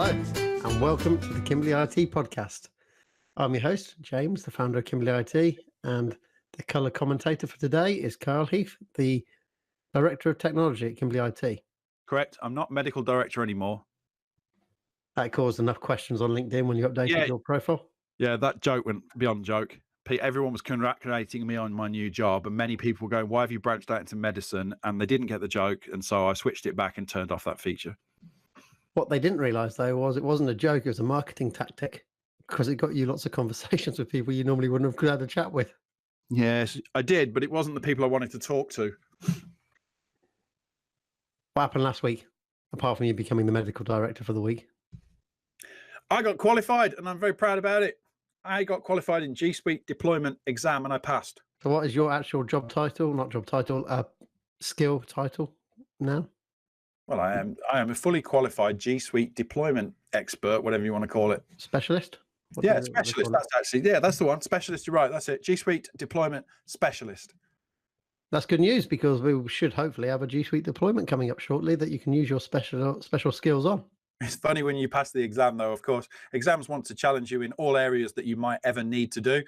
Hello, and welcome to the Kimbley IT podcast. I'm your host, James, the founder of Kimbley IT, and the colour commentator for today is Carl Heath, the Director of Technology at Kimbley IT. Correct. I'm not medical director anymore. That caused enough questions on LinkedIn when you updated your profile. Yeah, that joke went beyond joke. Everyone was congratulating me on my new job, and many people were going, why have you branched out into medicine? And they didn't get the joke, and so I switched it back and turned off that feature. What they didn't realise, though, was it wasn't a joke, it was a marketing tactic, because it got you lots of conversations with people you normally wouldn't have had a chat with. Yes, I did, but it wasn't the people I wanted to talk to. What happened last week, apart from you becoming the medical director for the week? I got qualified, and I'm very proud about it. I got qualified in G Suite deployment exam, and I passed. So what is your actual job title? Not job title, skill title now? Well, I am a fully qualified G Suite deployment expert, whatever you want to call it. Specialist? Specialist. That's the one. Specialist, you're right. That's it. G Suite deployment specialist. That's good news, because we should hopefully have a G Suite deployment coming up shortly that you can use your special skills on. It's funny when you pass the exam, though, of course. Exams want to challenge you in all areas that you might ever need to do.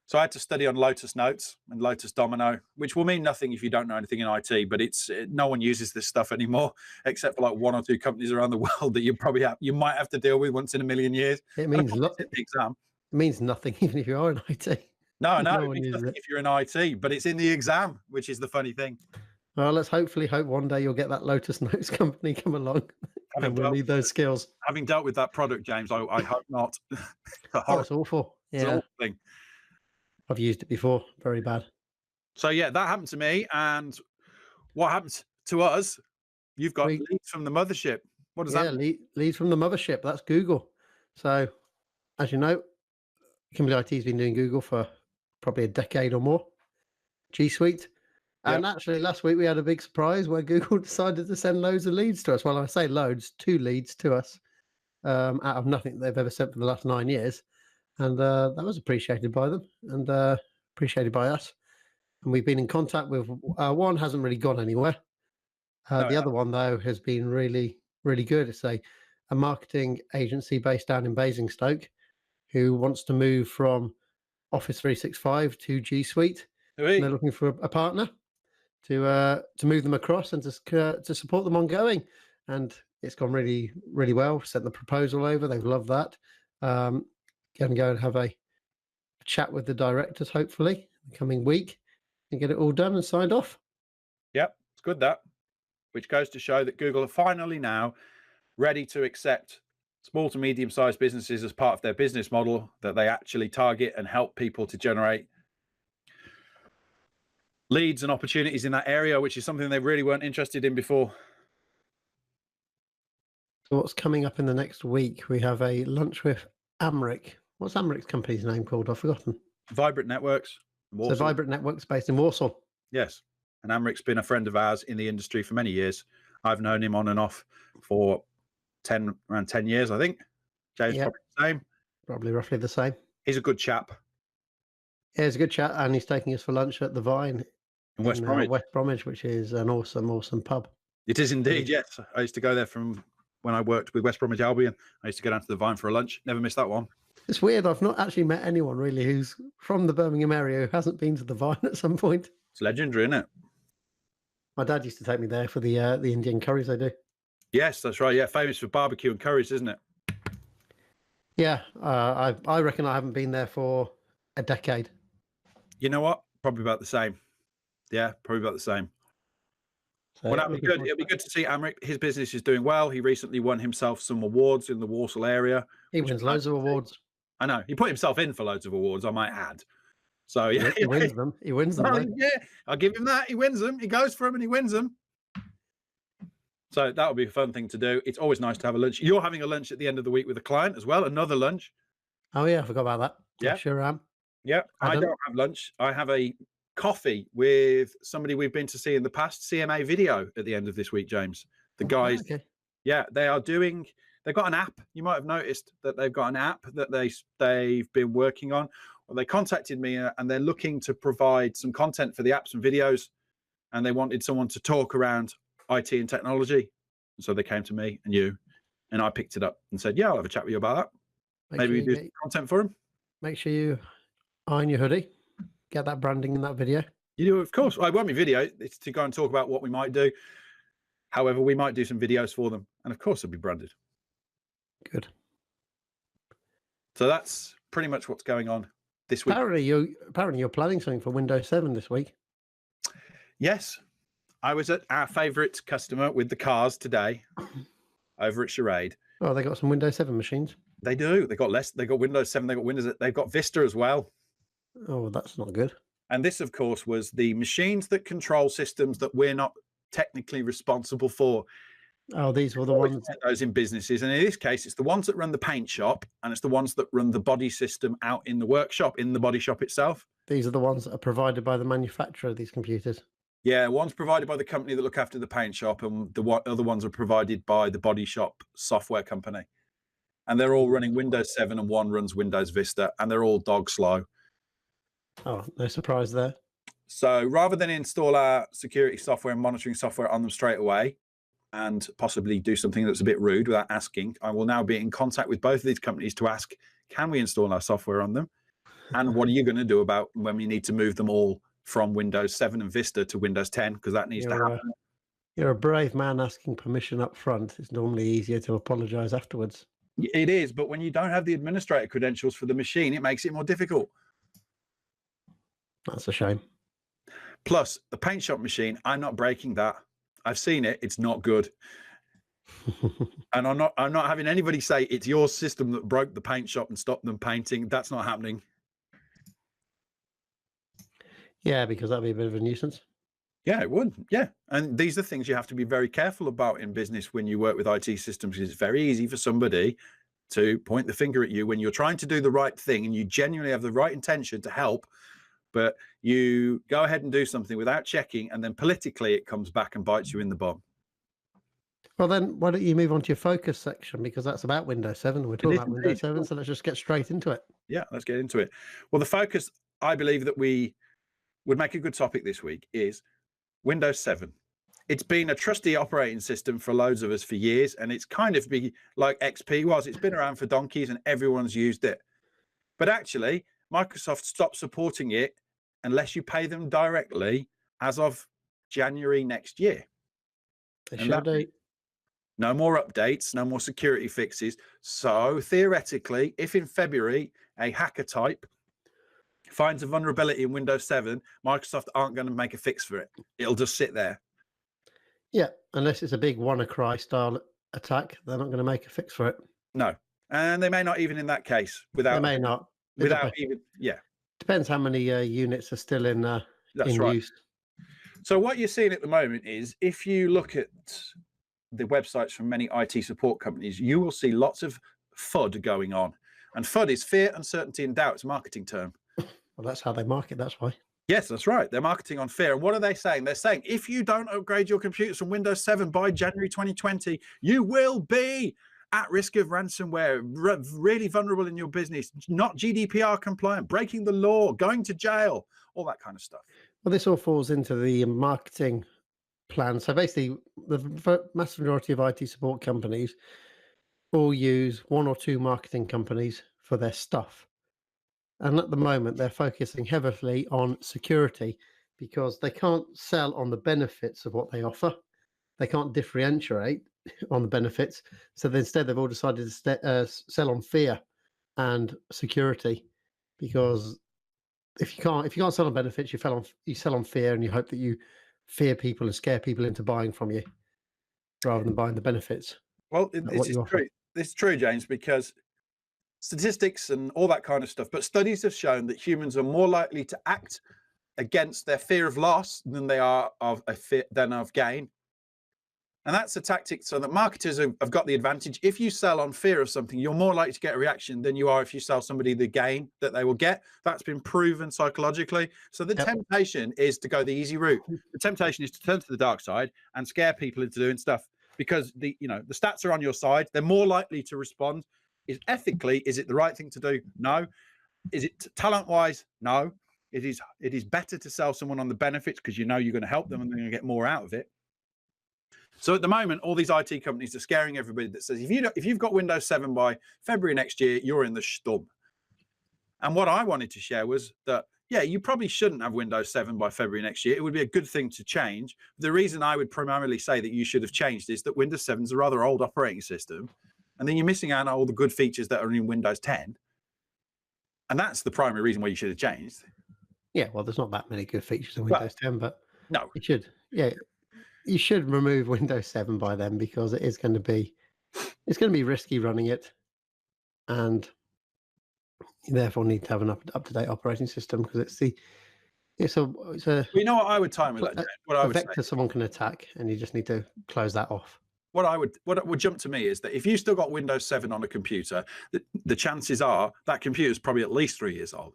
So I had to study on Lotus Notes and Lotus Domino, which will mean nothing if you don't know anything in IT, but no one uses this stuff anymore, except for like one or two companies around the world that you might have to deal with once in a million years. It means the exam. It means nothing even if you are in IT. No, it means nothing if you're in IT, but it's in the exam, which is the funny thing. Well, let's hope one day you'll get that Lotus Notes company come along and we'll need those skills. Having dealt with that product, James, I hope not. It's awful. Yeah. It's an awful thing. I've used it before. Very bad. So, yeah, that happened to me. And what happens to us? You've got leads from the mothership. What does that mean? Leads from the mothership. That's Google. So, as you know, Kimbley IT has been doing Google for probably a decade or more. G Suite. And actually, last week we had a big surprise where Google decided to send loads of leads to us. Well, I say loads, 2 leads to us out of nothing they've ever sent for the last 9 years. And that was appreciated by them and appreciated by us. And we've been in contact with one, hasn't really gone anywhere. The other one, though, has been really, really good. It's a marketing agency based down in Basingstoke who wants to move from Office 365 to G Suite. They're looking for a partner to move them across and to support them ongoing. And it's gone really, really well. Sent the proposal over. They've loved that. Going to go and have a chat with the directors, hopefully, the coming week, and get it all done and signed off. Yep, it's good that. Which goes to show that Google are finally now ready to accept small to medium-sized businesses as part of their business model, that they actually target and help people to generate leads and opportunities in that area, which is something they really weren't interested in before. So what's coming up in the next week? We have a lunch with Amric. What's Amric's company's name called? I've forgotten. Vibrant Networks. So Vibrant Networks based in Warsaw. Yes. And Amric's been a friend of ours in the industry for many years. I've known him on and off for around 10 years, I think. James, probably the same. Probably roughly the same. He's a good chap. Yeah, he's a good chat, and he's taking us for lunch at the Vine in West Bromwich. West Bromwich, which is an awesome pub. It is indeed, yes. I used to go there from when I worked with West Bromwich Albion. I used to go down to the Vine for a lunch. Never missed that one. It's weird. I've not actually met anyone really who's from the Birmingham area who hasn't been to the Vine at some point. It's legendary, isn't it? My dad used to take me there for the Indian curries they do. Yes, that's right. Yeah, famous for barbecue and curries, isn't it? Yeah, I reckon I haven't been there for a decade. You know what? Probably about the same. Yeah, probably about the same. So well, that'd be good. It'll be good to see Amric. His business is doing well. He recently won himself some awards in the Walsall area. He wins loads of awards. I know. He put himself in for loads of awards, I might add. So yeah, he wins them. He wins them. Well, yeah, I'll give him that. He wins them. He goes for them and he wins them. So that would be a fun thing to do. It's always nice to have a lunch. You're having a lunch at the end of the week with a client as well. Another lunch. Oh yeah, I forgot about that. Yeah, I sure am. Yeah, I don't have lunch. I have a coffee with somebody we've been to see in the past, CMA Video, at the end of this week, James. The guys, yeah, they've got an app. You might have noticed that they've got an app that they've been working on. Well, they contacted me and they're looking to provide some content for the apps and videos, and they wanted someone to talk around IT and technology. And so they came to me and you And I picked it up and said, yeah, I'll have a chat with you about that. Maybe we do some content for him. Make sure you iron your hoodie. Get that branding in that video. You do, of course. I won't be video. It's to go and talk about what we might do. However, we might do some videos for them. And of course, it'll be branded. Good. So that's pretty much what's going on this week. Apparently you're planning something for Windows 7 this week. Yes. I was at our favourite customer with the cars today over at Charade. Oh, they got some Windows 7 machines. They do. They got Windows 7, they've got Vista as well. Oh, well, that's not good. And this, of course, was the machines that control systems that we're not technically responsible for. Oh, these were the ones. Those in businesses. And in this case, it's the ones that run the paint shop, and it's the ones that run the body system out in the workshop, in the body shop itself. These are the ones that are provided by the manufacturer of these computers. Yeah, one's provided by the company that look after the paint shop, and the other ones are provided by the body shop software company. And they're all running Windows 7, and one runs Windows Vista, and they're all dog slow. Oh, no surprise there. So rather than install our security software and monitoring software on them straight away and possibly do something that's a bit rude without asking, I will now be in contact with both of these companies to ask, can we install our software on them? And what are you going to do about when we need to move them all from Windows 7 and Vista to Windows 10? Because that needs to happen. You're a brave man asking permission up front. It's normally easier to apologize afterwards. It is, but when you don't have the administrator credentials for the machine, it makes it more difficult. That's a shame. Plus, the paint shop machine, I'm not breaking that. I've seen it. It's not good. And I'm not having anybody say it's your system that broke the paint shop and stopped them painting. That's not happening. Yeah, because that'd be a bit of a nuisance. Yeah, it would. Yeah. And these are things you have to be very careful about in business when you work with IT systems. It's very easy for somebody to point the finger at you when you're trying to do the right thing and you genuinely have the right intention to help, but you go ahead and do something without checking, and then politically it comes back and bites you in the bum. Well, then why don't you move on to your focus section, because that's about Windows 7. We're talking about Windows 7, so let's just get straight into it. Yeah, let's get into it. Well, the focus, I believe that we would make a good topic this week is Windows 7. It's been a trusty operating system for loads of us for years, and it's kind of be like XP was. It's been around for donkeys and everyone's used it. But actually, Microsoft stopped supporting it unless you pay them directly as of January next year. No more updates, no more security fixes. So theoretically, if in February a hacker type finds a vulnerability in Windows 7, Microsoft aren't going to make a fix for it. It'll just sit there. Yeah, unless it's a big WannaCry style attack, they're not going to make a fix for it. No, and they may not even in that case. They may not. Without even, yeah. Depends how many units are still in use. So what you're seeing at the moment is, if you look at the websites from many IT support companies, you will see lots of FUD going on. And FUD is fear, uncertainty, and doubt. It's a marketing term. Well, that's how they market. That's why. Yes, that's right. They're marketing on fear. And what are they saying? They're saying, if you don't upgrade your computers from Windows 7 by January 2020, you will be at risk of ransomware, really vulnerable in your business, not GDPR compliant, breaking the law, going to jail, all that kind of stuff. Well, this all falls into the marketing plan. So basically, the massive majority of IT support companies all use one or two marketing companies for their stuff. And at the moment, they're focusing heavily on security because they can't sell on the benefits of what they offer. They can't differentiate on the benefits. So instead, they've all decided to sell on fear and security, because if you can't sell on benefits, you sell on fear, and you hope that you fear people and scare people into buying from you rather than buying the benefits. Well, this is true. This is true, James, because statistics and all that kind of stuff, but studies have shown that humans are more likely to act against their fear of loss than they are of gain. And that's a tactic so that marketers have got the advantage. If you sell on fear of something, you're more likely to get a reaction than you are if you sell somebody the gain that they will get. That's been proven psychologically. So the temptation is to go the easy route. The temptation is to turn to the dark side and scare people into doing stuff, because the stats are on your side. They're more likely to respond. Is it the right thing to do? No. Is it talent-wise? No. It is better to sell someone on the benefits because you know you're going to help them and they're going to get more out of it. So at the moment, all these IT companies are scaring everybody that says, if you've got Windows 7 by February next year, you're in the stum. And what I wanted to share was that, yeah, you probably shouldn't have Windows 7 by February next year. It would be a good thing to change. The reason I would primarily say that you should have changed is that Windows 7 is a rather old operating system. And then you're missing out on all the good features that are in Windows 10. And that's the primary reason why you should have changed. Yeah, well, there's not that many good features in Windows 10, but no, it should. Yeah, you should remove Windows 7 by then, because it's going to be risky running it, and you therefore need to have an up-to-date operating system, because it's a you know what I would time with that, what I would vector someone can attack, and you just need to close that off. What would jump to me is that if you still got Windows 7 on a computer, the chances are that computer is probably at least 3 years old.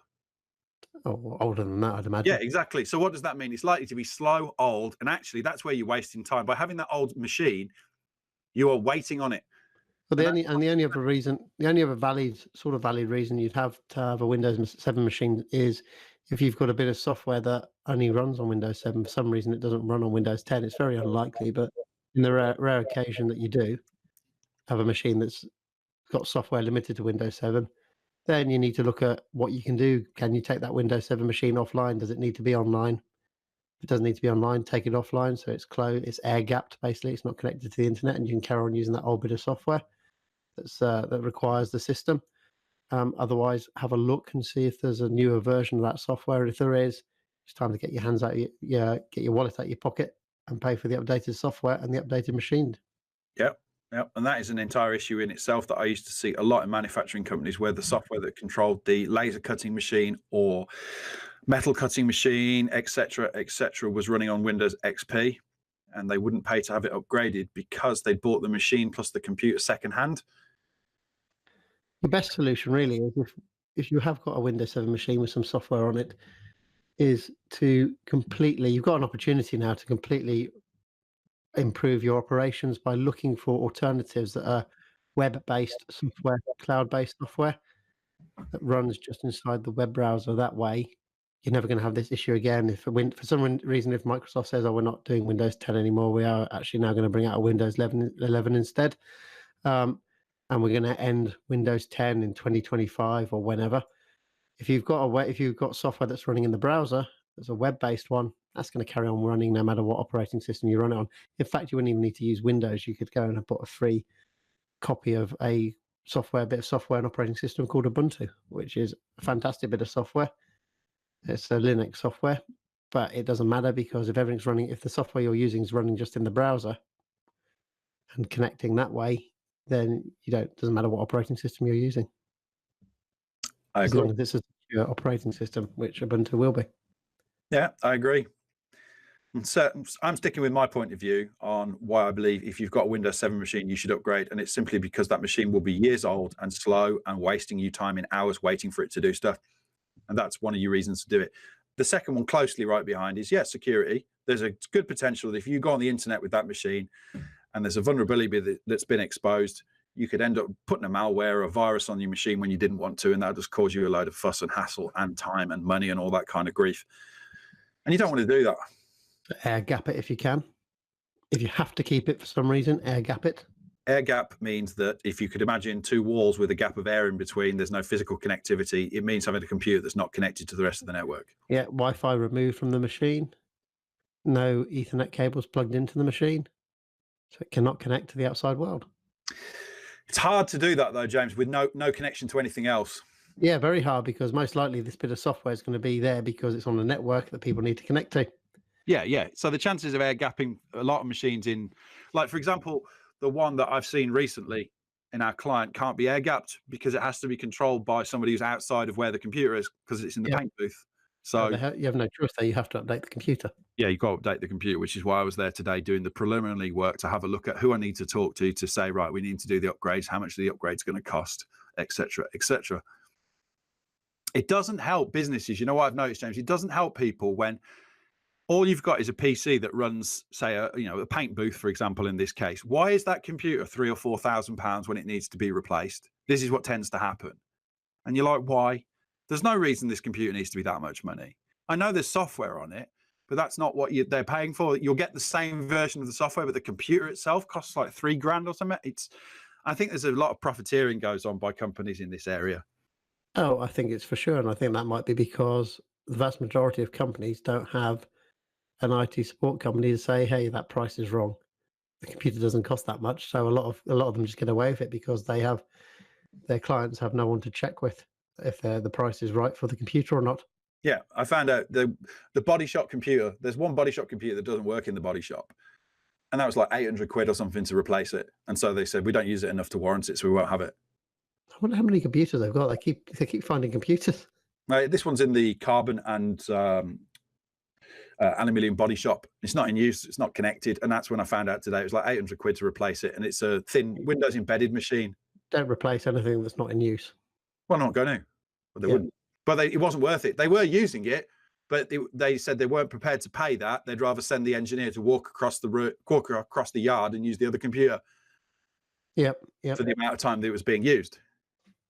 Oh, older than that, I'd imagine. Yeah, exactly. So what does that mean? It's likely to be slow, old, and actually that's where you're wasting time. By having that old machine, you are waiting on it. But the only other valid reason you'd have to have a Windows 7 machine is if you've got a bit of software that only runs on Windows 7. For some reason, it doesn't run on Windows 10. It's very unlikely, but in the rare occasion that you do have a machine that's got software limited to Windows 7, then you need to look at what you can do. Can you take that Windows 7 machine offline? Does it need to be online? If it doesn't need to be online, take it offline, so it's closed. It's air gapped, basically. It's not connected to the internet, and you can carry on using that old bit of software that requires the system. Otherwise, have a look and see if there's a newer version of that software. And if there is, it's time to get your hands out, get your wallet out of your pocket and pay for the updated software and the updated machine. Yep. Yep. And that is an entire issue in itself that I used to see a lot in manufacturing companies, where the software that controlled the laser cutting machine or metal cutting machine, etc., was running on Windows XP, and they wouldn't pay to have it upgraded because they bought the machine plus the computer secondhand. The best solution really is if you have got a Windows 7 machine with some software on it, is to you've got an opportunity now to completely improve your operations by looking for alternatives that are web-based software, cloud-based software that runs just inside the web browser. That way, you're never going to have this issue again. If for some reason, if Microsoft says, "Oh, we're not doing Windows 10 anymore, we are actually now going to bring out a Windows 11 instead," and we're going to end Windows 10 in 2025 or whenever. If you've got software that's running in the browser, there's a web-based one, that's going to carry on running no matter what operating system you run it on. In fact, you wouldn't even need to use Windows. You could go and put a free copy of a bit of software and operating system called Ubuntu, which is a fantastic bit of software. It's a Linux software, but it doesn't matter, because if the software you're using is running just in the browser and connecting that way, then it doesn't matter what operating system you're using. As long as this is your operating system, which Ubuntu will be. Yeah, I agree. And so I'm sticking with my point of view on why I believe if you've got a Windows 7 machine, you should upgrade. And it's simply because that machine will be years old and slow and wasting you time in hours waiting for it to do stuff. And that's one of your reasons to do it. The second one closely right behind is, security. There's a good potential that if you go on the internet with that machine and there's a vulnerability that's been exposed, you could end up putting a malware or a virus on your machine when you didn't want to, and that'll just cause you a load of fuss and hassle and time and money and all that kind of grief. And you don't want to do that. Air gap it if you can. If you have to keep it for some reason, air gap it. Air gap means that if you could imagine two walls with a gap of air in between, there's no physical connectivity. It means having a computer that's not connected to the rest of the network. Yeah, Wi-Fi removed from the machine. No Ethernet cables plugged into the machine, so it cannot connect to the outside world. It's hard to do that though, James, with no connection to anything else. Yeah, very hard, because most likely this bit of software is going to be there because it's on a network that people need to connect to. Yeah. So the chances of air gapping a lot of machines in, like for example, the one that I've seen recently in our client can't be air gapped because it has to be controlled by somebody who's outside of where the computer is, because it's in the paint booth. So you have no choice there. You have to update the computer. Yeah, you've got to update the computer, which is why I was there today doing the preliminary work to have a look at who I need to talk to say, right, we need to do the upgrades, how much the upgrade's going to cost, etc., etc. It doesn't help businesses. You know what I've noticed, James? It doesn't help people when all you've got is a PC that runs, say, a paint booth, for example, in this case. Why is that computer £3,000 or £4,000 when it needs to be replaced? This is what tends to happen. And you're like, why? There's no reason this computer needs to be that much money. I know there's software on it, but that's not what they're paying for. You'll get the same version of the software, but the computer itself costs like $3,000 or something. I think there's a lot of profiteering goes on by companies in this area. Oh, I think it's for sure. And I think that might be because the vast majority of companies don't have an IT support company to say, hey, that price is wrong. The computer doesn't cost that much. So a lot of them just get away with it because their clients have no one to check with if the price is right for the computer or not. Yeah, I found out the body shop computer, there's one body shop computer that doesn't work in the body shop. And that was like 800 quid or something to replace it. And so they said, we don't use it enough to warrant it, so we won't have it. I wonder how many computers they've got. They keep finding computers. This one's in the carbon and aluminium body shop. It's not in use. It's not connected. And that's when I found out today. It was like 800 quid to replace it. And it's a thin Windows embedded machine. Don't replace anything that's not in use. Well, I'm not going to. But they wouldn't. But it wasn't worth it. They were using it, but they said they weren't prepared to pay that. They'd rather send the engineer to walk across the yard and use the other computer. Yep. For the amount of time that it was being used.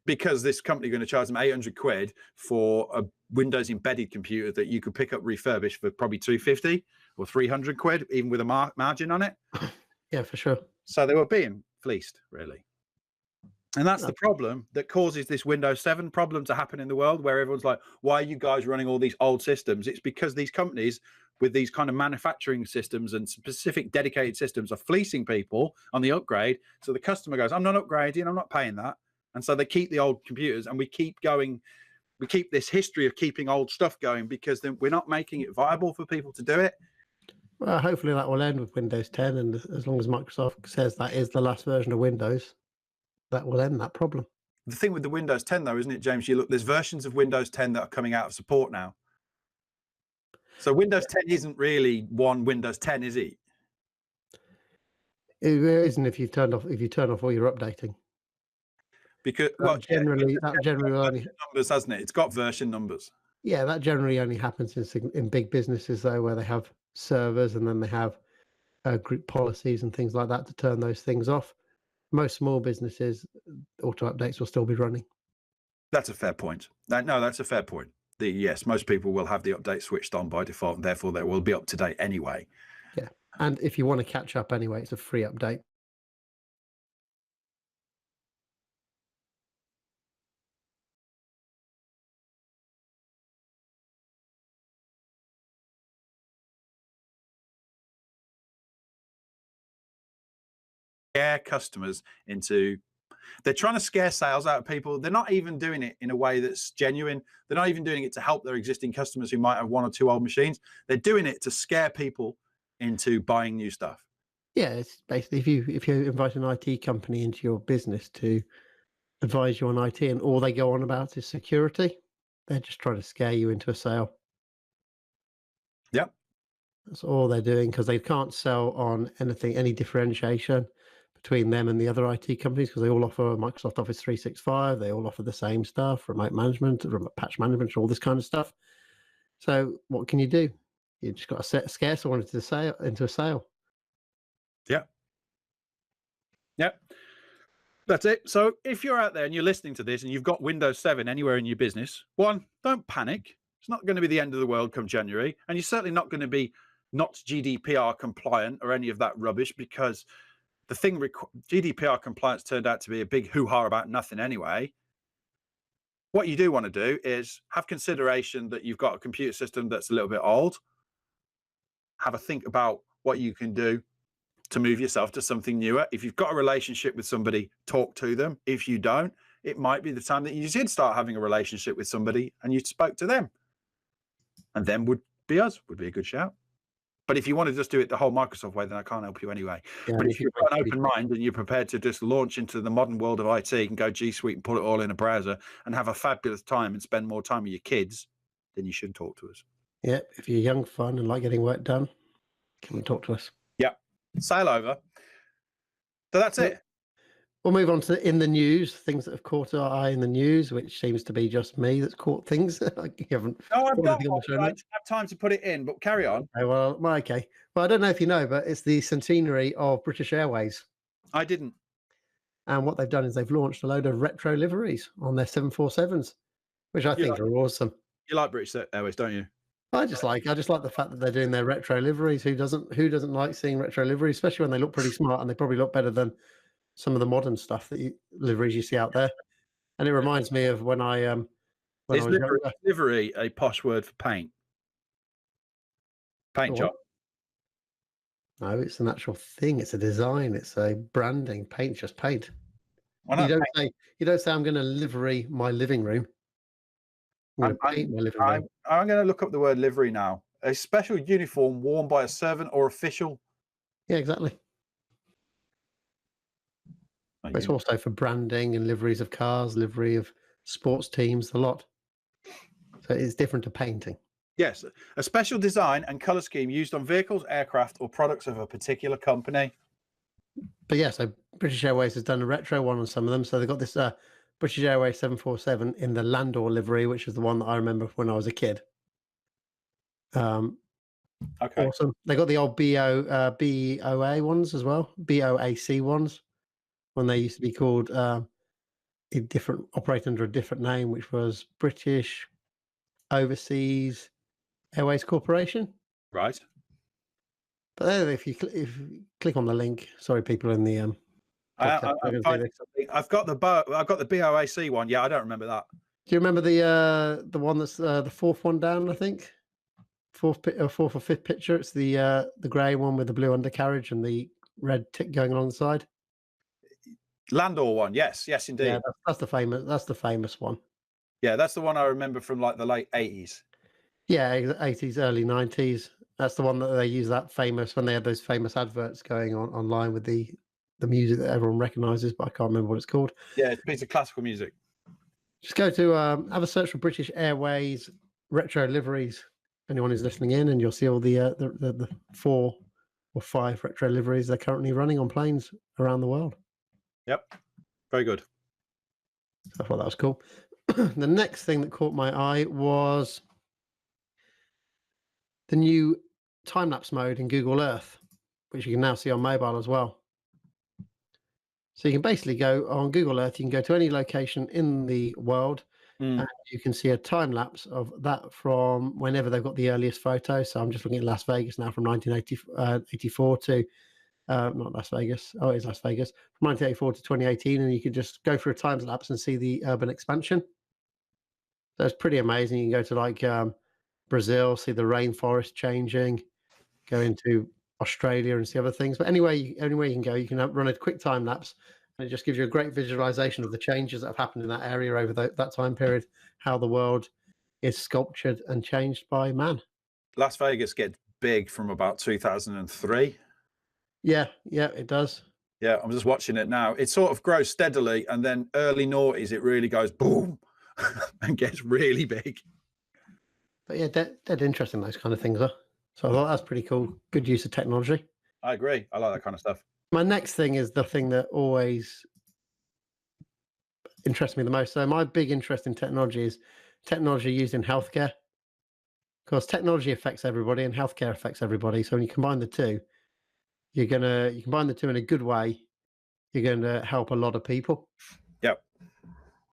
Because this company going to charge them 800 quid for a Windows embedded computer that you could pick up refurbished for probably 250 or 300 quid, even with a margin on it. Yeah, for sure. So they were being fleeced, really. And that's the problem that causes this Windows 7 problem to happen in the world, where everyone's like, why are you guys running all these old systems? It's because these companies with these kind of manufacturing systems and specific dedicated systems are fleecing people on the upgrade. So the customer goes, I'm not upgrading, I'm not paying that. And so they keep the old computers, and we keep this history of keeping old stuff going because then we're not making it viable for people to do it. Well, hopefully that will end with Windows 10. And as long as Microsoft says that is the last version of Windows, that will end that problem. The thing with the Windows 10, though, isn't it, James? There's versions of Windows 10 that are coming out of support now. So Windows 10 isn't really one Windows 10, is it? It isn't if you turn off all your updating. Because that generally only numbers, hasn't it? It's got version numbers. Yeah, that generally only happens in big businesses though, where they have servers and then they have group policies and things like that to turn those things off. Most small businesses, auto updates will still be running. That's a fair point. No, that's a fair point. Yes, most people will have the update switched on by default, and therefore they will be up to date anyway. Yeah, and if you want to catch up anyway, it's a free update. Scare customers into, they're trying to scare sales out of people. They're not even doing it in a way that's genuine. They're not even doing it to help their existing customers who might have one or two old machines. They're doing it to scare people into buying new stuff. Yeah, it's basically if you invite an IT company into your business to advise you on IT and all they go on about is security, they're just trying to scare you into a sale. Yep. That's all they're doing, because they can't sell on any differentiation between them and the other IT companies, because they all offer Microsoft Office 365. They all offer the same stuff, remote management, remote patch management, all this kind of stuff. So what can you do? You just got to scare someone into a sale. Yeah. Yep. That's it. So if you're out there and you're listening to this and you've got Windows 7 anywhere in your business, one, don't panic. It's not going to be the end of the world come January. And you're certainly not going to be not GDPR compliant or any of that rubbish, because the thing GDPR compliance turned out to be a big hoo-ha about nothing anyway. What you do want to do is have consideration that you've got a computer system that's a little bit old. Have a think about what you can do to move yourself to something newer. If you've got a relationship with somebody, talk to them. If you don't, it might be the time that you did start having a relationship with somebody and you spoke to them. And then would be a good shout. But if you want to just do it the whole Microsoft way, then I can't help you anyway. Yeah, but if you've got an open mind and you're prepared to just launch into the modern world of IT and go G Suite and put it all in a browser and have a fabulous time and spend more time with your kids, then you should talk to us. Yeah, if you're young, fun, and like getting work done, come and talk to us. Yeah, sail over. So that's it. We'll move on to in the news, things that have caught our eye in the news, which seems to be just me that's caught things. You haven't. No, I've got one. I don't have time to put it in, but carry on. Okay, well, okay. Well, I don't know if you know, but it's the centenary of British Airways. I didn't. And what they've done is they've launched a load of retro liveries on their 747s, which I think are awesome. You like British Airways, don't you? I just like the fact that they're doing their retro liveries. Who doesn't like seeing retro liveries, especially when they look pretty smart and they probably look better than some of the modern stuff liveries you see out there. And it reminds me of when I was younger. Livery a posh word for paint? Paint job. No, it's an actual thing. It's a design. It's a branding. Paint's just paint. You don't say I'm going to livery my living room. I'm going to look up the word livery now. A special uniform worn by a servant or official. Yeah, exactly. But it's also for branding and liveries of cars, livery of sports teams, a lot. So it's different to painting. Yes, a special design and colour scheme used on vehicles, aircraft, or products of a particular company. But yeah, so British Airways has done a retro one on some of them. So they've got this British Airways 747 in the Landor livery, which is the one that I remember when I was a kid. Okay. Awesome. They got the old BOA ones as well, BOAC ones, when they used to be called operate under a different name, which was British Overseas Airways Corporation. Right. But if you click on the link, sorry, people in the I've got the BOAC one. Yeah, I don't remember that. Do you remember the one that's the fourth one down? I think fourth or fifth picture. It's the grey one with the blue undercarriage and the red tick going along the side. Landor one. Yes, indeed. Yeah, that's the famous one. Yeah, that's the one I remember from like the late 80s. Yeah, 80s, early 90s. That's the one that they use when they had those famous adverts going on online with the music that everyone recognises, but I can't remember what it's called. Yeah, it's a piece of classical music. Just go to have a search for British Airways retro liveries. Anyone who's listening in, and you'll see all the 4 or 5 retro liveries they're currently running on planes around the world. Yep, very good. I thought that was cool. The next thing that caught my eye was the new time-lapse mode in Google Earth, which you can now see on mobile as well. So you can basically go on Google Earth, you can go to any location in the world, and you can see a time-lapse of that from whenever they've got the earliest photo. So I'm just looking at Las Vegas now from 1984 to, not Las Vegas, oh, it is Las Vegas, from 1984 to 2018, and you could just go through a time-lapse and see the urban expansion. So it's pretty amazing. You can go to like Brazil, see the rainforest changing, go into Australia and see other things. But anywhere you can go, you can run a quick time lapse, and it just gives you a great visualization of the changes that have happened in that area over that time period, how the world is sculptured and changed by man. Las Vegas gets big from about 2003. Yeah, it does. Yeah, I'm just watching it now. It sort of grows steadily, and then early noughties, it really goes boom and gets really big. But yeah, dead interesting, those kind of things are. So I thought that's pretty cool. Good use of technology. I agree. I like that kind of stuff. My next thing is the thing that always interests me the most. So my big interest in technology is technology used in healthcare. Because technology affects everybody and healthcare affects everybody. So when you combine the two, you combine the two in a good way, you're going to help a lot of people. Yep.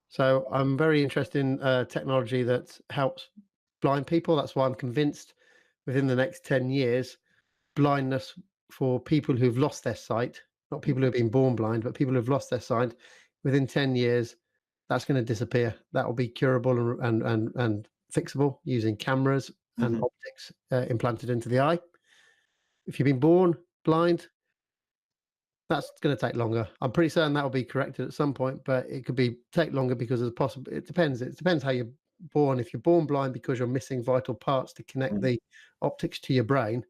So I'm very interested in technology that helps blind people. That's why I'm convinced within the next 10 years, blindness for people who've lost their sight, not people who've been born blind, but people who've lost their sight, within 10 years, that's going to disappear. That will be curable and fixable using cameras and optics implanted into the eye. If you've been born blind, that's going to take longer. I'm pretty certain that will be corrected at some point, but it could take longer because it's possible. It depends how you're born. If you're born blind because you're missing vital parts to connect the optics to your brain,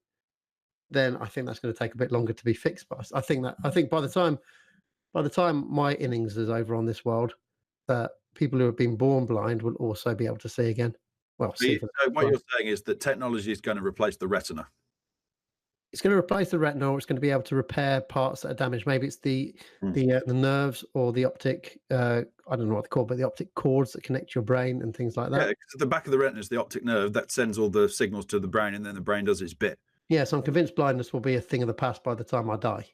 then I think that's going to take a bit longer to be fixed. But I think by the time my innings is over on this world, that people who have been born blind will also be able to see again. Well, so what you're saying is that technology is going to replace the retina. It's going to replace the retina, or it's going to be able to repair parts that are damaged. Maybe it's the nerves or the optic. I don't know what they're called, but the optic cords that connect your brain and things like that. Yeah, because the back of the retina is the optic nerve that sends all the signals to the brain, and then the brain does its bit. Yeah, so I'm convinced blindness will be a thing of the past by the time I die.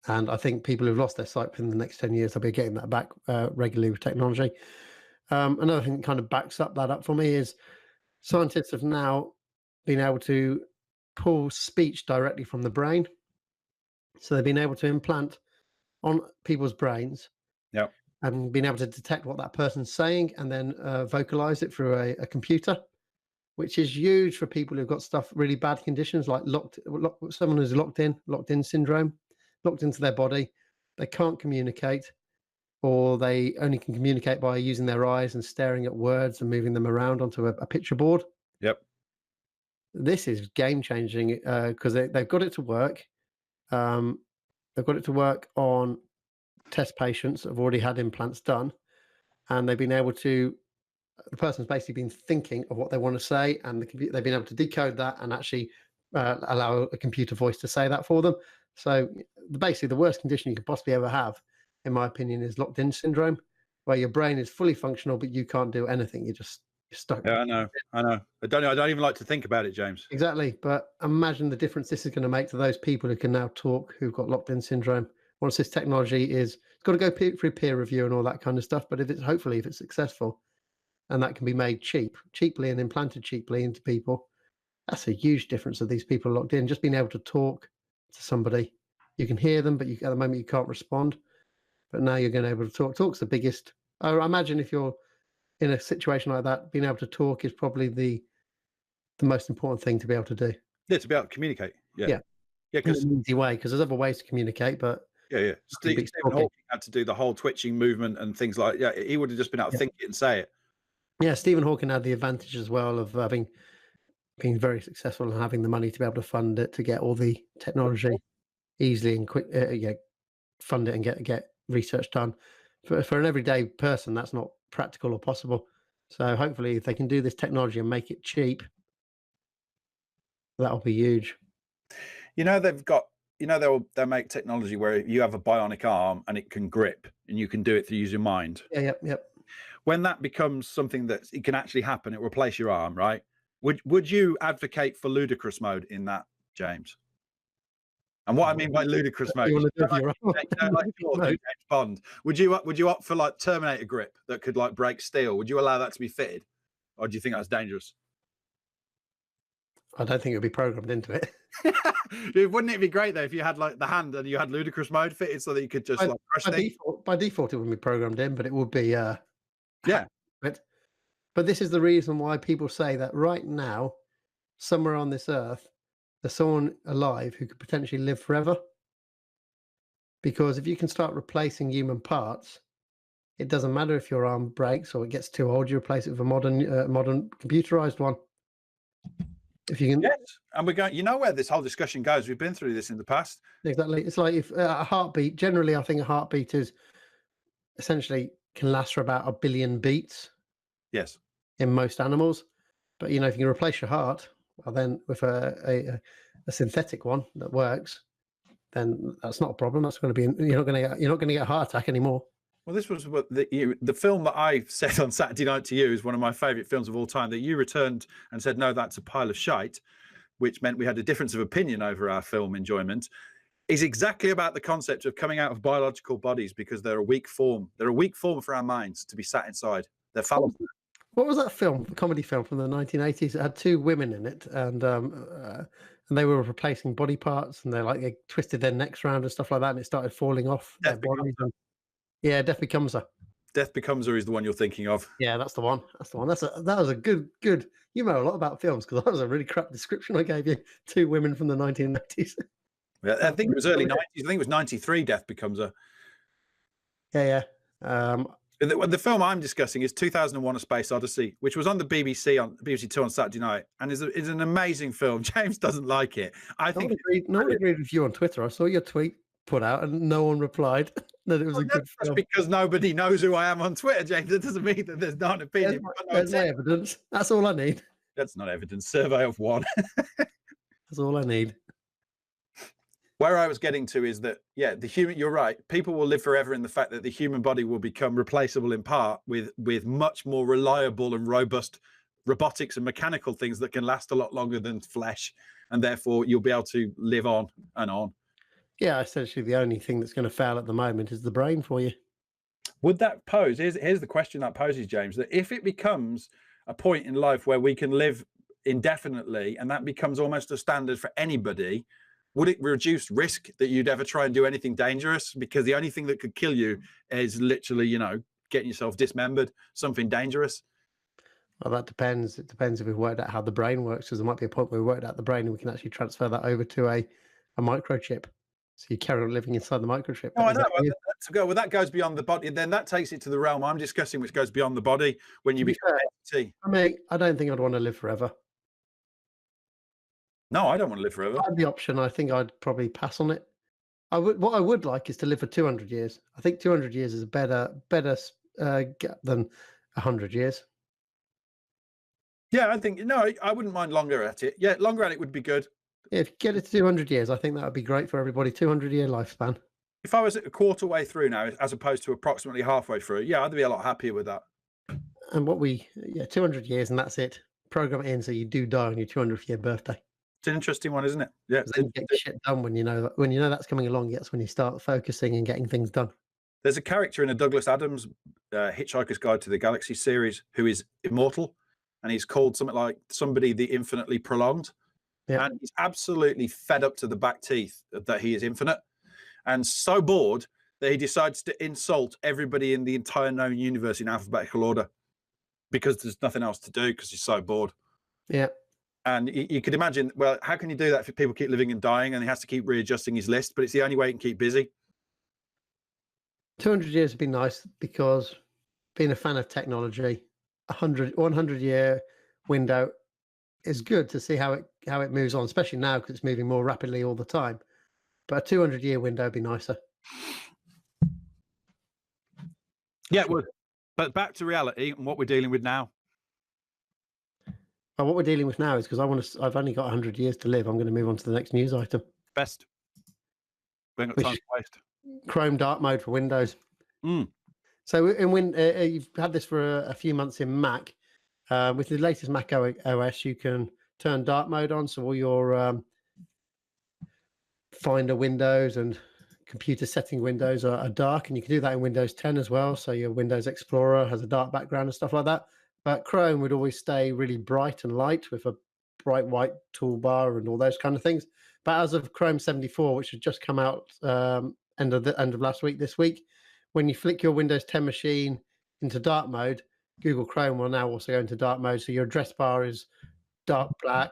And I think people who've lost their sight within the next 10 years, they'll be getting that back regularly with technology. Another thing that kind of backs that up for me is scientists have now been able to pull speech directly from the brain. So they've been able to implant on people's brains and being able to detect what that person's saying and then vocalize it through a computer, which is huge for people who've got really bad conditions like someone who's locked in syndrome, locked into their body. They can't communicate, or they only can communicate by using their eyes and staring at words and moving them around onto a picture board. Yep. This is game changing because they've got it to work. They've got it to work on test patients that have already had implants done, and they've been able to. The person's basically been thinking of what they want to say, and they've been able to decode that and actually allow a computer voice to say that for them. So basically, the worst condition you could possibly ever have, in my opinion, is locked-in syndrome, where your brain is fully functional but you can't do anything. You're stuck. Yeah, I know. I don't even like to think about it, James. Exactly, but imagine the difference this is going to make to those people who can now talk, who've got locked-in syndrome. Once this technology it's got to go through peer review and all that kind of stuff. But if it's successful, and that can be made cheaply and implanted cheaply into people, that's a huge difference of these people locked in. Just being able to talk to somebody, you can hear them, but at the moment you can't respond. But now you're going to be able to talk. Talk's the biggest. I imagine if you're in a situation like that, being able to talk is probably the most important thing to be able to do. Yeah, to be able to communicate. Yeah, because in an easy way. Because there's other ways to communicate, but Stephen Hawking had to do the whole twitching movement and things like. Yeah, he would have just been able to think it and say it. Yeah, Stephen Hawking had the advantage as well of having been very successful and having the money to be able to fund it, to get all the technology easily and quick, fund it and get research done. For an everyday person, that's not practical or possible. So hopefully, if they can do this technology and make it cheap, that'll be huge. They've got. They'll make technology where you have a bionic arm and it can grip, and you can do it through using mind. Yep. When that becomes something that it can actually happen, it will replace your arm, right? Would you advocate for ludicrous mode in that, James? And what I mean by ludicrous mode, like James Bond. Would you opt for like Terminator grip that could like break steel? Would you allow that to be fitted, or do you think that's dangerous? I don't think it would be programmed into it. Wouldn't it be great though if you had like the hand and you had ludicrous mode fitted so that you could just by default it wouldn't be programmed in, but it would be But this is the reason why people say that right now, somewhere on this earth, there's someone alive who could potentially live forever. Because if you can start replacing human parts, it doesn't matter if your arm breaks or it gets too old, you replace it with a modern computerized one. If you can, yes, and we're going. You know where this whole discussion goes. We've been through this in the past. Exactly. It's like if a heartbeat. Generally, I think a heartbeat is essentially can last for about 1 billion beats. Yes. In most animals, but if you can replace your heart, well, then with a synthetic one that works, then that's not a problem. That's going to be you're not going to get a heart attack anymore. Well, this was what the film that I said on Saturday night to you is one of my favourite films of all time, that you returned and said, no, that's a pile of shite, which meant we had a difference of opinion over our film enjoyment, is exactly about the concept of coming out of biological bodies because they're a weak form. They're a weak form for our minds to be sat inside. They're fallible. What was that film, a comedy film from the 1980s? It had 2 women in it, and they were replacing body parts, and they twisted their necks around and stuff like that, and it started falling off their bodies. Yeah, Death Becomes Her. Death Becomes Her is the one you're thinking of. Yeah, that's the one. That was a good. You know a lot about films because that was a really crap description I gave you. 2 women from the 1980s. Yeah, I think it was early 90s. I think it was 93. Death Becomes Her. Yeah. The film I'm discussing is 2001: A Space Odyssey, which was on the BBC on BBC Two on Saturday night, and is an amazing film. James doesn't like it. No one agreed with you on Twitter. I saw your tweet put out, and no one replied that it was a good film. Because nobody knows who I am on Twitter, James. It doesn't mean that there's not an opinion. There's no evidence. That's all I need. That's not evidence. Survey of one. That's all I need. Where I was getting to is that, you're right. People will live forever in the fact that the human body will become replaceable in part with much more reliable and robust robotics and mechanical things that can last a lot longer than flesh. And therefore you'll be able to live on and on. Yeah, essentially the only thing that's going to fail at the moment is the brain for you. Would that pose, here's the question that poses, James, that if it becomes a point in life where we can live indefinitely, and that becomes almost a standard for anybody, would it reduce risk that you'd ever try and do anything dangerous? Because the only thing that could kill you is literally, you know, getting yourself dismembered, something dangerous. Well, that depends. It depends if we've worked out how the brain works, because there might be a point where we worked out the brain and we can actually transfer that over to a microchip. So you carry on living inside the microchip. Oh, I know. Well, that goes beyond the body. Then that takes it to the realm I'm discussing, which goes beyond the body when you become an entity. I mean, I don't think I'd want to live forever. No, I don't want to live forever. If I had the option, I think I'd probably pass on it. What I would like is to live for 200 years. I think 200 years is a better gap than 100 years. Yeah, I think, no, I wouldn't mind longer at it. Yeah, longer at it would be good. Yeah, if you get it to 200 years, I think that would be great for everybody. 200-year lifespan. If I was a quarter way through now, as opposed to approximately halfway through, yeah, I'd be a lot happier with that. And 200 years and that's it. Program it in so you do die on your 200th year birthday. It's an interesting one, isn't it? Yeah. Then you get shit done when you know that's coming along. That's when you start focusing and getting things done. There's a character in a Douglas Adams Hitchhiker's Guide to the Galaxy series who is immortal, and he's called something like somebody the infinitely prolonged. Yeah. And he's absolutely fed up to the back teeth that he is infinite, and so bored that he decides to insult everybody in the entire known universe in alphabetical order because there's nothing else to do because he's so bored. Yeah. And you could imagine, well, how can you do that if people keep living and dying and he has to keep readjusting his list? But it's the only way he can keep busy. 200 years would be nice because being a fan of technology, 100-year window is good to see how it moves on, especially now because it's moving more rapidly all the time. But a 200-year window would be nicer. Yeah, it would. But back to reality and what we're dealing with now. Well, what we're dealing with now is because I've only got 100 years to live. I'm going to move on to the next news item. Best. We ain't got time to waste. Chrome dark mode for Windows. So you've had this for a few months in Mac. With the latest Mac OS, you can turn dark mode on, so all your Finder windows and computer setting windows are dark, and you can do that in Windows 10 as well. So your Windows Explorer has a dark background and stuff like that. But Chrome would always stay really bright and light with a bright white toolbar and all those kind of things. But as of Chrome 74, which has just come out end of last week, this week, when you flick your Windows 10 machine into dark mode, Google Chrome will now also go into dark mode. So your address bar is dark black,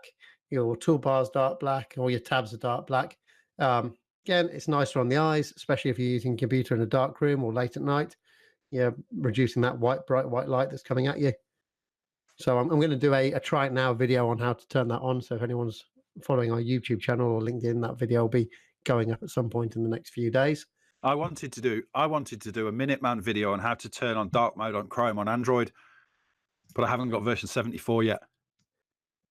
your toolbar is dark black, all your tabs are dark black. Again, it's nicer on the eyes, especially if you're using a computer in a dark room or late at night. You're reducing that bright white light that's coming at you. So I'm going to do a try it now video on how to turn that on. So if anyone's following our YouTube channel or LinkedIn, that video will be going up at some point in the next few days. I wanted to do a Minuteman video on how to turn on dark mode on Chrome on Android, but I haven't got version 74 yet.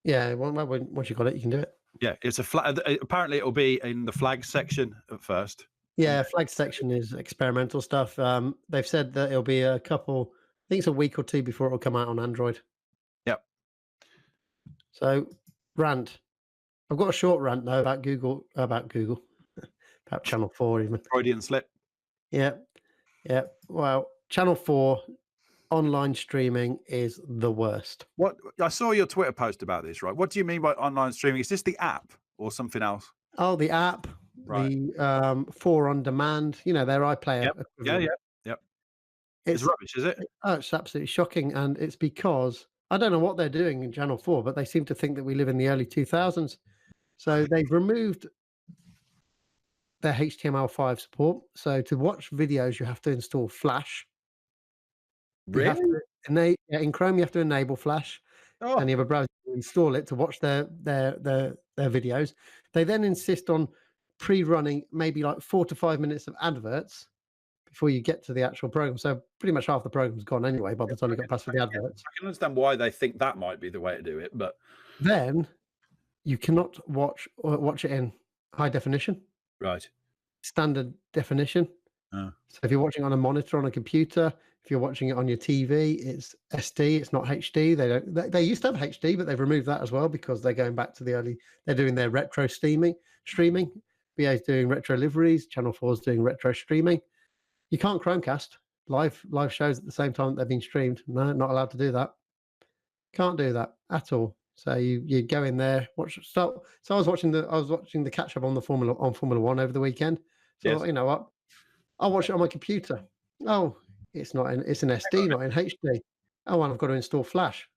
Yeah, well, once you've got it, you can do it. Yeah, it's a flag. Apparently, it'll be in the flag section at first. Yeah, flag section is experimental stuff. They've said that it'll be I think it's a week or two before it'll come out on Android. Yep. So, rant. I've got a short rant though about Google, about Channel 4 even. Freudian slip. Yeah. Well, Channel 4 online streaming is the worst. What I saw your Twitter post about this, right? What do you mean by online streaming? Is this the app or something else? Oh, the app, right. The 4 on demand. You know, their iPlayer. Yep. It's rubbish, is it? Oh, it's absolutely shocking, and it's because I don't know what they're doing in Channel 4, but they seem to think that we live in the early 2000s. So they've removed their HTML5 support. So to watch videos, you have to install Flash. Really? In Chrome, you have to enable Flash, and you have a browser to install it to watch their videos. They then insist on pre-running maybe like 4 to 5 minutes of adverts before you get to the actual program. So pretty much half the program's gone anyway by the time you got past the adverts. I can understand why they think that might be the way to do it, but then you cannot watch it in high definition. Right. Standard definition. So if you're watching on a monitor on a computer, if you're watching it on your TV, it's SD, it's not HD. They used to have HD, but they've removed that as well because they're going back to they're doing their retro streaming. BA's doing retro liveries, Channel 4's doing retro streaming. You can't Chromecast live shows at the same time that they've been streamed. No, not allowed to do that. Can't do that at all. So you go in there, watch. So I was watching the catch up on Formula One over the weekend. So Yes. you know what? I'll watch it on my computer. Oh, it's an SD, not in HD. Oh, and I've got to install Flash.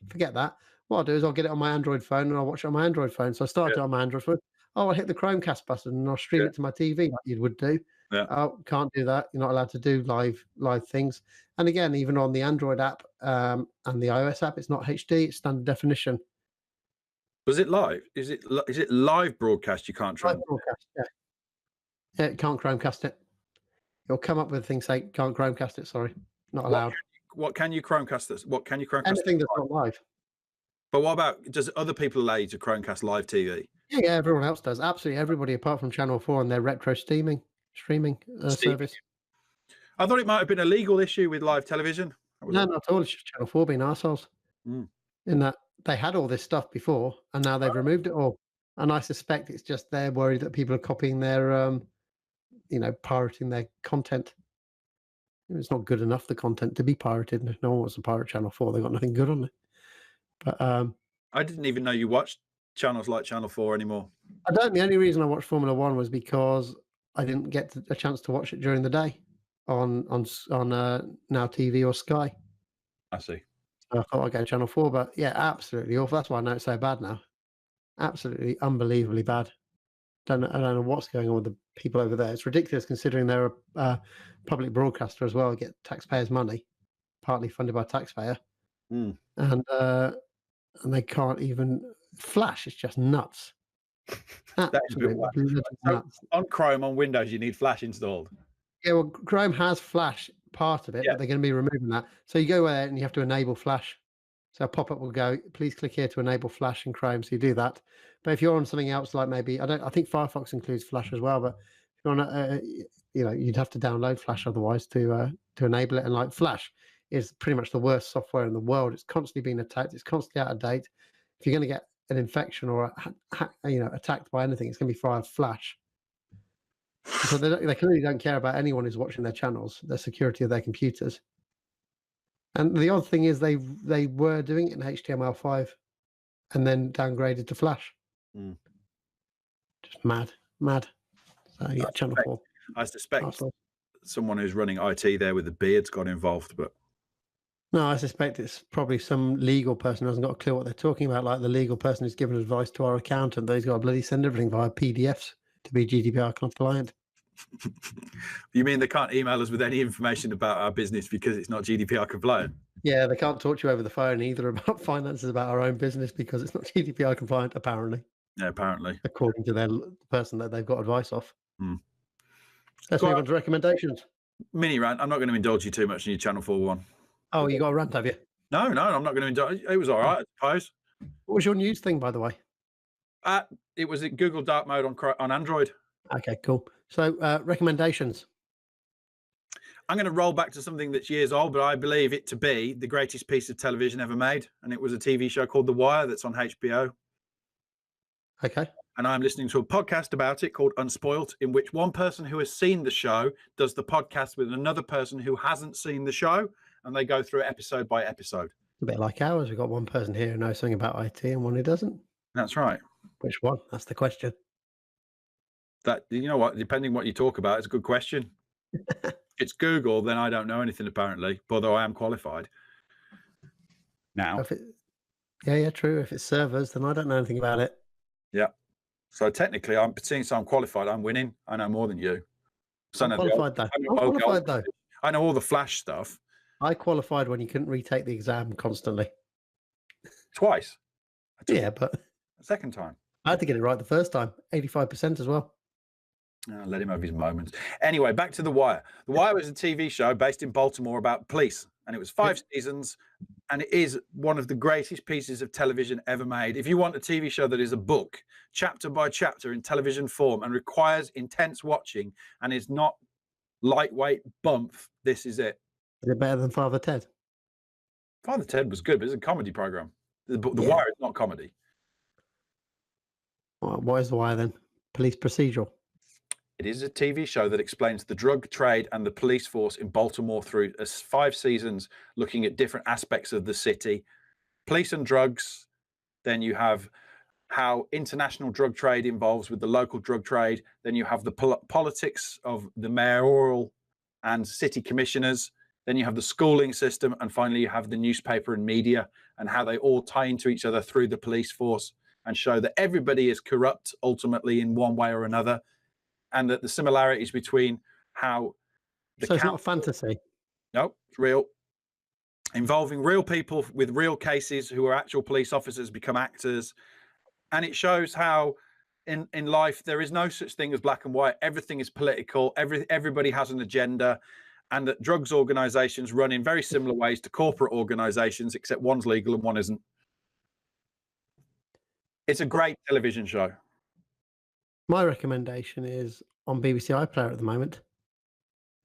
Forget that. What I'll do is I'll get it on my Android phone and I'll watch it on my Android phone. So I started it on my Android phone. Oh, I'll hit the Chromecast button and I'll stream it to my TV like you would do. Yeah. Oh, can't do that. You're not allowed to do live things. And again, even on the Android app and the iOS app, it's not HD. It's standard definition. Was it live? Is it live broadcast? You can't try. Live broadcast. Yeah, it can't Chromecast it. It'll come up with a thing say can't Chromecast it. Sorry, not allowed. What can you Chromecast this? What can you Chromecast? Anything that's not live. But what about, does other people allow you to Chromecast live TV? Yeah, everyone else does. Absolutely everybody apart from Channel 4 and their retro streaming service. I thought it might have been a legal issue with live television. No, not at all. It's just Channel 4 being arseholes. In that they had all this stuff before and now they've removed it all. And I suspect it's just they're worried that people are copying their, pirating their content. It's not good enough, the content, to be pirated. And if no one wants to pirate Channel 4, they've got nothing good on it. But I didn't even know you watched channels like Channel 4 anymore. I don't. The only reason I watched Formula One was because I didn't get a chance to watch it during the day on Now TV or Sky. I see. So I thought I'd go Channel 4, but yeah, absolutely awful. That's why I know it's so bad now. Absolutely unbelievably bad. I don't know what's going on with the people over there. It's ridiculous considering they're a public broadcaster as well, get taxpayers' money, partly funded by taxpayer. And they can't even Flash. It's just nuts. Absolutely nuts. On Chrome, on Windows, you need Flash installed. Yeah, well, Chrome has Flash part of it, but they're going to be removing that. So you go there and you have to enable Flash. So a pop-up will go, please click here to enable Flash in Chrome. So you do that. But if you're on something else, like maybe I think Firefox includes Flash as well. But if you're on you'd have to download Flash otherwise to enable it. And like Flash is pretty much the worst software in the world. It's constantly being attacked. It's constantly out of date. If you're going to get an infection or attacked by anything, it's going to be via Flash. So they clearly don't care about anyone who's watching their channels, the security of their computers. And the odd thing is they were doing it in HTML5 and then downgraded to Flash. Just mad. So yeah, Channel 4. I suspect someone who's running IT there with a beard's got involved, but no, I suspect it's probably some legal person who hasn't got a clue what they're talking about, like the legal person who's given advice to our accountant that he's got to bloody send everything via PDFs to be GDPR compliant. You mean they can't email us with any information about our business because it's not GDPR compliant? Yeah, they can't talk to you over the phone either about finances about our own business because it's not GDPR compliant, apparently. Yeah, apparently. According to the person that they've got advice off. Let's move on to recommendations. Mini rant. I'm not going to indulge you too much in your Channel 4 one. Oh, you got a rant, have you? No, I'm not going to indulge. It was all right, I suppose. What was your news thing, by the way? It was in Google Dark Mode on Android. Okay, cool. So recommendations. I'm going to roll back to something that's years old, but I believe it to be the greatest piece of television ever made. And it was a TV show called The Wire that's on HBO. Okay. And I'm listening to a podcast about it called Unspoilt, in which one person who has seen the show does the podcast with another person who hasn't seen the show. And they go through it episode by episode. A bit like ours. We've got one person here who knows something about IT and one who doesn't. That's right. Which one? That's the question. That, you know what, depending what you talk about, it's a good question. If it's Google, then I don't know anything apparently, although I am qualified now. Yeah, true. If it's servers, then I don't know anything about it. Yeah. So technically, since I'm qualified, I'm winning. I know more than you. So I'm qualified though. I know all the Flash stuff. I qualified when you couldn't retake the exam constantly. Twice. Yeah, but the second time. I had to get it right the first time. 85% as well. Let him have his moments. Anyway, back to The Wire. The Wire was a TV show based in Baltimore about police, and it was 5 seasons, and it is one of the greatest pieces of television ever made. If you want a TV show that is a book, chapter by chapter in television form, and requires intense watching, and is not lightweight bump, this is it. Is it better than Father Ted? Father Ted was good, but it's a comedy program. The Wire is not comedy. What is The Wire then? Police procedural. It is a TV show that explains the drug trade and the police force in Baltimore through 5 seasons, looking at different aspects of the city, police and drugs, Then you have how international drug trade involves with the local drug trade. Then you have the politics of the mayoral and city commissioners. Then you have the schooling system. And finally, you have the newspaper and media and how they all tie into each other through the police force and show that everybody is corrupt ultimately in one way or another. And that the similarities between how the so it's not a fantasy. No, it's real. Involving real people with real cases who are actual police officers become actors. And it shows how in life there is no such thing as black and white. Everything is political. Everybody has an agenda, and that drugs organizations run in very similar ways to corporate organizations, except one's legal and one isn't. It's a great television show. My recommendation is on BBC iPlayer at the moment.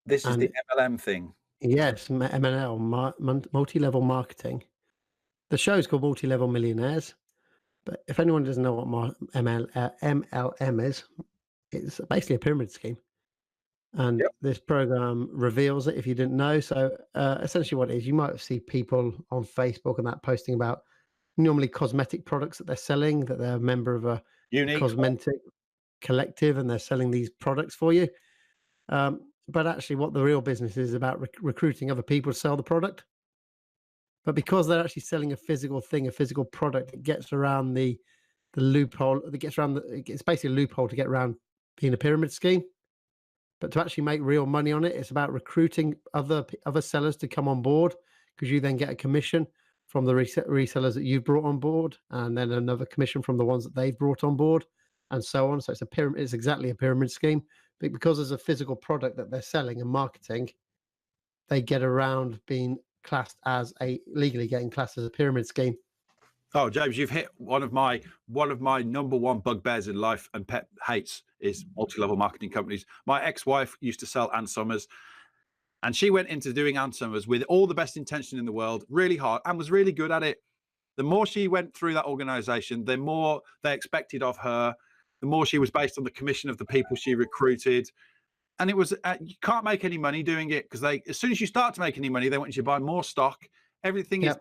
This is the MLM thing. Yes, MLM, multi-level marketing. The show is called Multi-Level Millionaires. But if anyone doesn't know what MLM is, it's basically a pyramid scheme. And this program reveals it if you didn't know. So essentially what it is, you might see people on Facebook and that posting about normally cosmetic products that they're selling, that they're a member of a cosmetic collective and they're selling these products for you. But actually what the real business is about recruiting other people to sell the product. But because they're actually selling a physical thing, a physical product, it gets around the loophole. It's basically a loophole to get around being a pyramid scheme. But to actually make real money on it, it's about recruiting other sellers to come on board, because you then get a commission from the resellers that you've brought on board, and then another commission from the ones that they've brought on board, and so on. So it's a pyramid. It's exactly a pyramid scheme. But because there's a physical product that they're selling and marketing, they get around being legally getting classed as a pyramid scheme. Oh, James, you've hit one of my number one bugbears in life and pet hates is multi-level marketing companies. My ex-wife used to sell Ann Summers, and she went into doing Ann Summers with all the best intention in the world, really hard, and was really good at it. The more she went through that organization, the more they expected of her, the more she was based on the commission of the people she recruited. And it was, you can't make any money doing it, because as soon as you start to make any money, they want you to buy more stock. Everything is,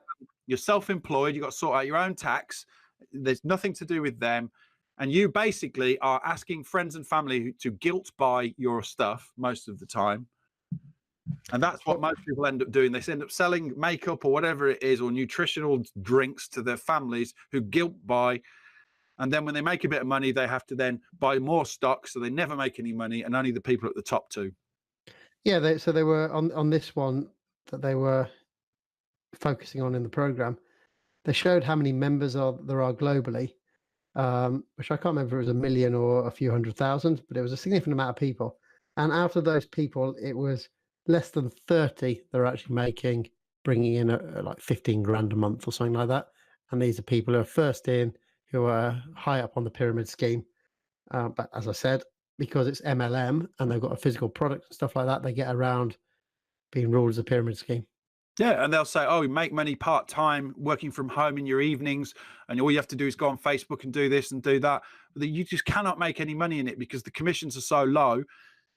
you're self-employed. You've got to sort out your own tax. There's nothing to do with them. And you basically are asking friends and family to guilt buy your stuff most of the time. And that's what most people end up doing. They end up selling makeup or whatever it is, or nutritional drinks to their families who guilt buy. And then when they make a bit of money, they have to then buy more stock. So they never make any money, and only the people at the top do. Yeah, so they were on this one that they were focusing on in the program. They showed how many members there are globally, which I can't remember if it was 1 million or a few 100,000, but it was a significant amount of people. And out of those people, it was less than 30 that are actually bringing in like 15 grand a month or something like that. And these are people who are first in, who are high up on the pyramid scheme. But as I said, because it's MLM and they've got a physical product and stuff like that, they get around being ruled as a pyramid scheme. Yeah, and they'll say, oh, you make money part-time, working from home in your evenings, and all you have to do is go on Facebook and do this and do that. But you just cannot make any money in it because the commissions are so low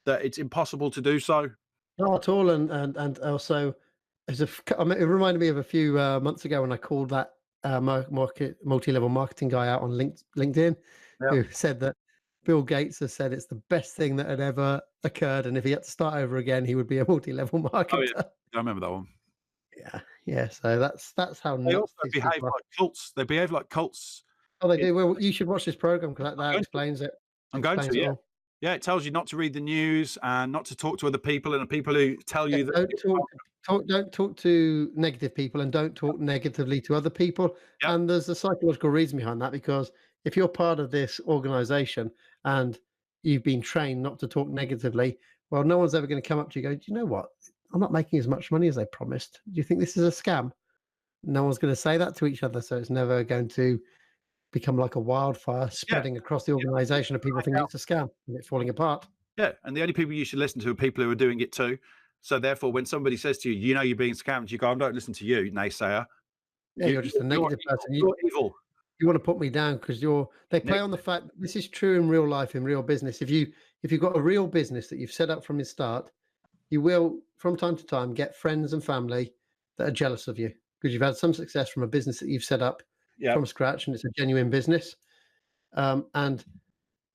that it's impossible to do so. Not at all. And also, it reminded me of a few months ago when I called that multi-level marketing guy out on LinkedIn, who said that Bill Gates has said it's the best thing that had ever occurred, and if he had to start over again, he would be a multi-level marketer. Oh, yeah. I remember that one. Yeah. So that's how they also behave like cults. They behave like cults. Oh, they do. Well, you should watch this program because that explains it. I'm going to. Yeah. Yeah, it tells you not to read the news and not to talk to other people, and the people who tell you that don't talk to negative people and don't talk negatively to other people. Yep. And there's a psychological reason behind that, because if you're part of this organization and you've been trained not to talk negatively, well, no one's ever going to come up to you and go, do you know what? I'm not making as much money as they promised. Do you think this is a scam? No one's going to say that to each other, so it's never going to become like a wildfire spreading across the organization and people thinking it's a scam and it's falling apart. Yeah, and the only people you should listen to are people who are doing it too. So therefore, when somebody says to you, you know you're being scammed, you go, I don't listen to you, naysayer. Yeah, you're just a negative person. You're evil. You want to put me down because they play on the fact that this is true in real life, in real business. If you've got a real business that you've set up from the start, you will from time to time get friends and family that are jealous of you because you've had some success from a business that you've set up, from scratch, and it's a genuine business. And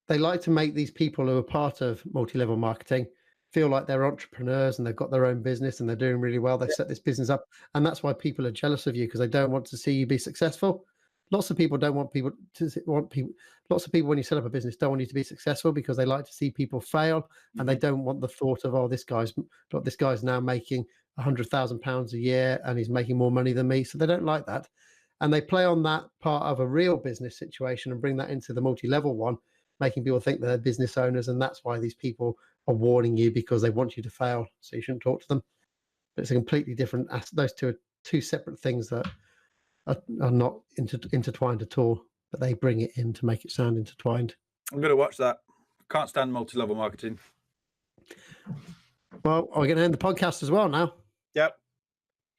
they like to make these people who are part of multi-level marketing feel like they're entrepreneurs and they've got their own business and they're doing really well. They set this business up, and that's why people are jealous of you, because they don't want to see you be successful. Lots of people don't want people to lots of people, when you set up a business, don't want you to be successful because they like to see people fail, and they don't want the thought of, this guy's now making £100,000 a year and he's making more money than me. So they don't like that. And they play on that part of a real business situation and bring that into the multi-level one, making people think they're business owners. And that's why these people are warning you, because they want you to fail. So you shouldn't talk to them. But it's a completely different, those two are two separate things that are not intertwined at all, but they bring it in to make it sound intertwined. I'm going to watch that. Can't stand multi-level marketing. Well, we're going to end the podcast as well now. Yep.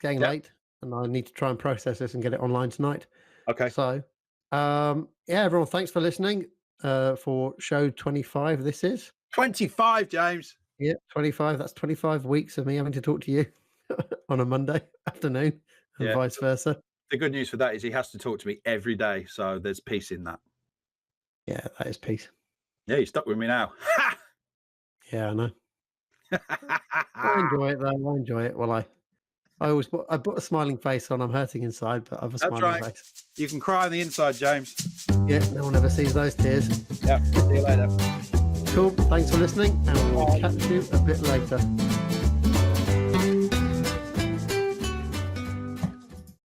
Getting late, and I need to try and process this and get it online tonight. Okay. So, everyone, thanks for listening for show 25. This is 25, James. Yeah, 25. That's 25 weeks of me having to talk to you on a Monday afternoon, and vice versa. The good news for that is he has to talk to me every day, so there's peace in that. Yeah, that is peace. Yeah, you're stuck with me now. Ha! Yeah, I know. I enjoy it, though. I enjoy it. Well, I put a smiling face on. I'm hurting inside, but I have a smiling face. You can cry on the inside, James. Yeah, no one ever sees those tears. Yeah, see you later. Cool. Thanks for listening, and we'll catch you a bit later.